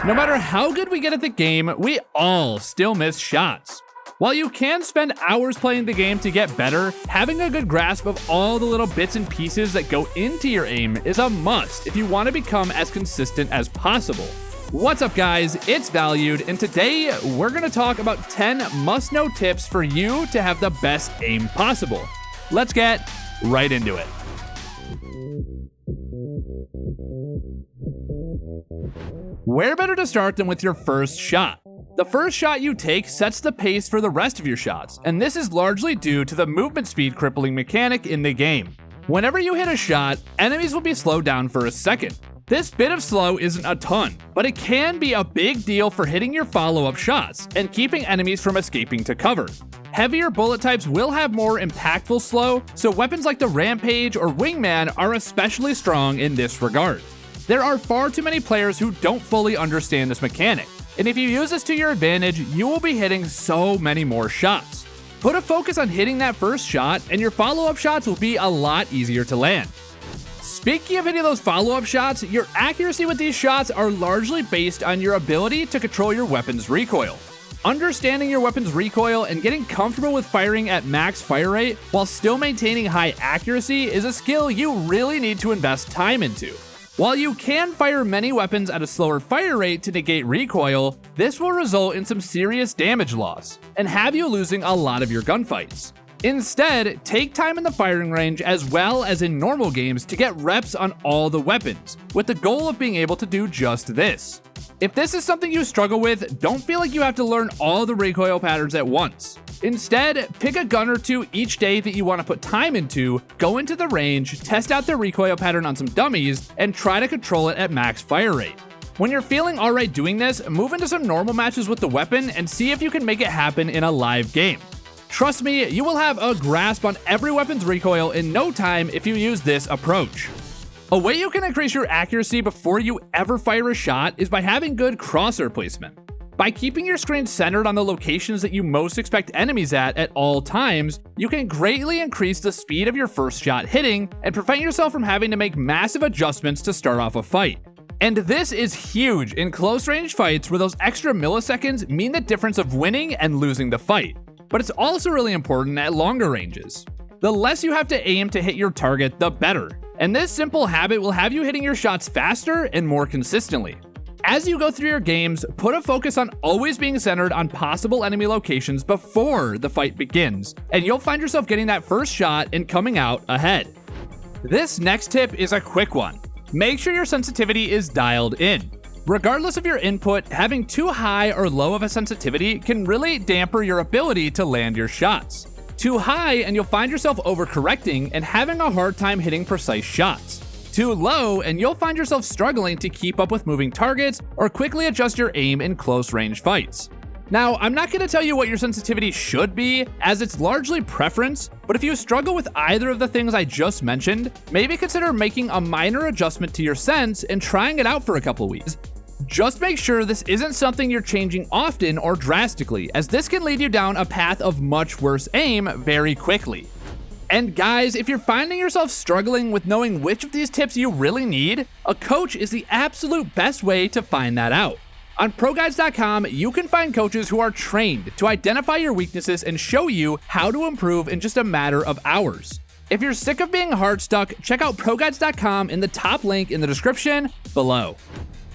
No matter how good we get at the game, we all still miss shots. While you can spend hours playing the game to get better, having a good grasp of all the little bits and pieces that go into your aim is a must if you want to become as consistent as possible. What's up guys, it's Valued, and today we're going to talk about 10 must-know tips for you to have the best aim possible. Let's get right into it. Where better to start than with your first shot? The first shot you take sets the pace for the rest of your shots, and this is largely due to the movement speed crippling mechanic in the game. Whenever you hit a shot, enemies will be slowed down for a second. This bit of slow isn't a ton, but it can be a big deal for hitting your follow-up shots and keeping enemies from escaping to cover. Heavier bullet types will have more impactful slow, so weapons like the Rampage or Wingman are especially strong in this regard. There are far too many players who don't fully understand this mechanic, and if you use this to your advantage, you will be hitting so many more shots. Put a focus on hitting that first shot, and your follow-up shots will be a lot easier to land. Speaking of hitting those follow-up shots, your accuracy with these shots are largely based on your ability to control your weapon's recoil. Understanding your weapon's recoil and getting comfortable with firing at max fire rate while still maintaining high accuracy is a skill you really need to invest time into. While you can fire many weapons at a slower fire rate to negate recoil, this will result in some serious damage loss and have you losing a lot of your gunfights. Instead, take time in the firing range as well as in normal games to get reps on all the weapons, with the goal of being able to do just this. If this is something you struggle with, don't feel like you have to learn all the recoil patterns at once. Instead, pick a gun or two each day that you want to put time into, go into the range, test out the recoil pattern on some dummies, and try to control it at max fire rate. When you're feeling alright doing this, move into some normal matches with the weapon and see if you can make it happen in a live game. Trust me, you will have a grasp on every weapon's recoil in no time if you use this approach. A way you can increase your accuracy before you ever fire a shot is by having good crosshair placement. By keeping your screen centered on the locations that you most expect enemies at all times, you can greatly increase the speed of your first shot hitting and prevent yourself from having to make massive adjustments to start off a fight. And this is huge in close range fights where those extra milliseconds mean the difference of winning and losing the fight. But it's also really important at longer ranges. The less you have to aim to hit your target, the better. And this simple habit will have you hitting your shots faster and more consistently. As you go through your games, put a focus on always being centered on possible enemy locations before the fight begins, and you'll find yourself getting that first shot and coming out ahead. This next tip is a quick one. Make sure your sensitivity is dialed in. Regardless of your input, having too high or low of a sensitivity can really damper your ability to land your shots. Too high and you'll find yourself overcorrecting and having a hard time hitting precise shots. Too low and you'll find yourself struggling to keep up with moving targets or quickly adjust your aim in close range fights. Now, I'm not going to tell you what your sensitivity should be, as it's largely preference, but if you struggle with either of the things I just mentioned, maybe consider making a minor adjustment to your sense and trying it out for a couple weeks. Just make sure this isn't something you're changing often or drastically, as this can lead you down a path of much worse aim very quickly. And guys, if you're finding yourself struggling with knowing which of these tips you really need, a coach is the absolute best way to find that out. On ProGuides.com, you can find coaches who are trained to identify your weaknesses and show you how to improve in just a matter of hours. If you're sick of being hard stuck, check out ProGuides.com in the top link in the description below.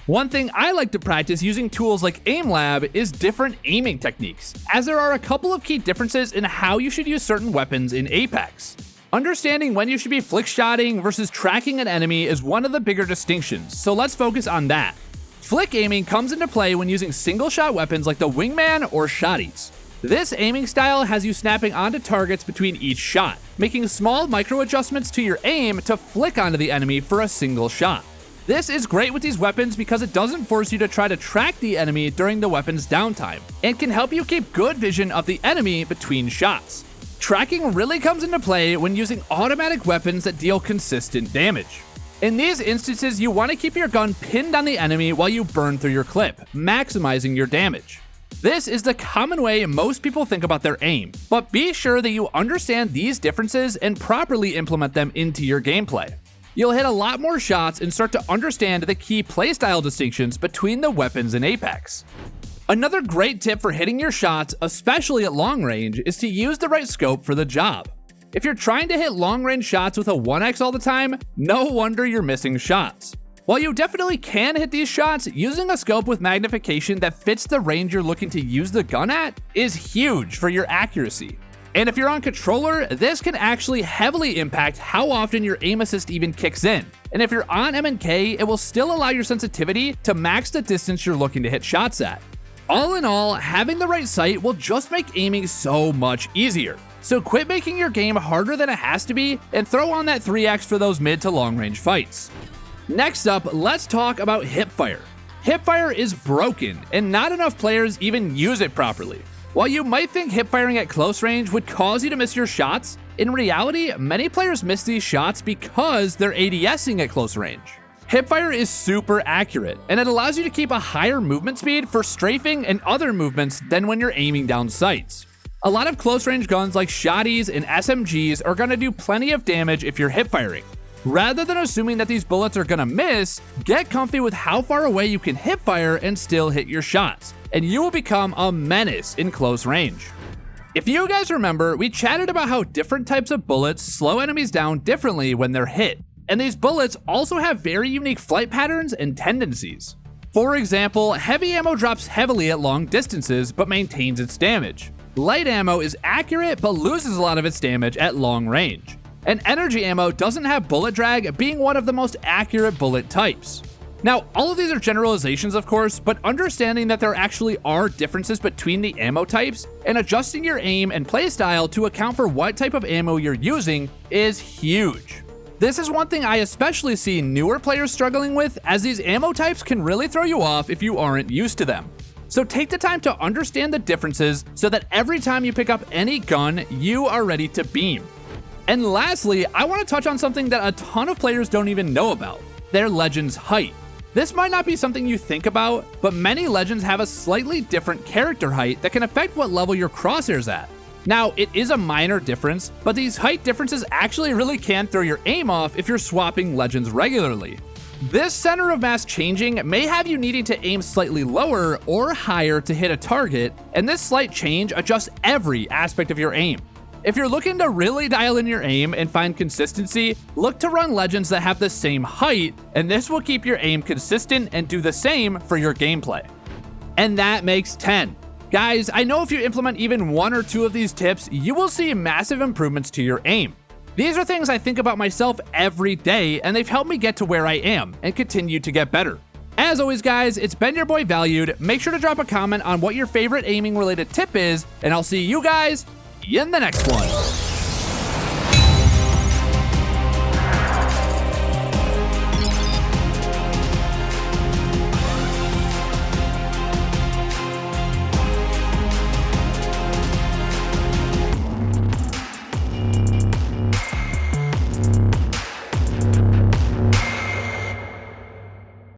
One thing I like to practice using tools like AimLab is different aiming techniques, as there are a couple of key differences in how you should use certain weapons in Apex. Understanding when you should be flick-shotting versus tracking an enemy is one of the bigger distinctions, so let's focus on that. Flick aiming comes into play when using single-shot weapons like the Wingman or Shotties. This aiming style has you snapping onto targets between each shot, making small micro-adjustments to your aim to flick onto the enemy for a single shot. This is great with these weapons because it doesn't force you to try to track the enemy during the weapon's downtime, and can help you keep good vision of the enemy between shots. Tracking really comes into play when using automatic weapons that deal consistent damage. In these instances, you want to keep your gun pinned on the enemy while you burn through your clip, maximizing your damage. This is the common way most people think about their aim, but be sure that you understand these differences and properly implement them into your gameplay. You'll hit a lot more shots and start to understand the key playstyle distinctions between the weapons in Apex. Another great tip for hitting your shots, especially at long range, is to use the right scope for the job. If you're trying to hit long range shots with a 1x all the time, no wonder you're missing shots. While you definitely can hit these shots, using a scope with magnification that fits the range you're looking to use the gun at is huge for your accuracy. And if you're on controller, this can actually heavily impact how often your aim assist even kicks in. And if you're on M&K, it will still allow your sensitivity to max the distance you're looking to hit shots at. All in all, having the right sight will just make aiming so much easier. So quit making your game harder than it has to be and throw on that 3x for those mid to long range fights. Next up, let's talk about Hipfire. Hipfire is broken, and not enough players even use it properly. While you might think hipfiring at close range would cause you to miss your shots, in reality, many players miss these shots because they're ADSing at close range. Hipfire is super accurate, and it allows you to keep a higher movement speed for strafing and other movements than when you're aiming down sights. A lot of close range guns like shotties and SMGs are going to do plenty of damage if you're hipfiring. Rather than assuming that these bullets are gonna miss, get comfy with how far away you can hipfire and still hit your shots, and you will become a menace in close range. If you guys remember, we chatted about how different types of bullets slow enemies down differently when they're hit, and these bullets also have very unique flight patterns and tendencies. For example, heavy ammo drops heavily at long distances but maintains its damage. Light ammo is accurate but loses a lot of its damage at long range. And energy ammo doesn't have bullet drag, being one of the most accurate bullet types. Now, all of these are generalizations, of course, but understanding that there actually are differences between the ammo types and adjusting your aim and playstyle to account for what type of ammo you're using is huge. This is one thing I especially see newer players struggling with, as these ammo types can really throw you off if you aren't used to them. So take the time to understand the differences so that every time you pick up any gun, you are ready to beam. And lastly, I want to touch on something that a ton of players don't even know about: their Legend's height. This might not be something you think about, but many Legends have a slightly different character height that can affect what level your crosshair's at. Now, it is a minor difference, but these height differences actually really can throw your aim off if you're swapping Legends regularly. This center of mass changing may have you needing to aim slightly lower or higher to hit a target, and this slight change adjusts every aspect of your aim. If you're looking to really dial in your aim and find consistency, look to run Legends that have the same height, and this will keep your aim consistent and do the same for your gameplay. And that makes 10. Guys, I know if you implement even 1 or 2 of these tips, you will see massive improvements to your aim. These are things I think about myself every day, and they've helped me get to where I am and continue to get better. As always, guys, it's been your boy Valued. Make sure to drop a comment on what your favorite aiming related tip is, and I'll see you guys in the next one.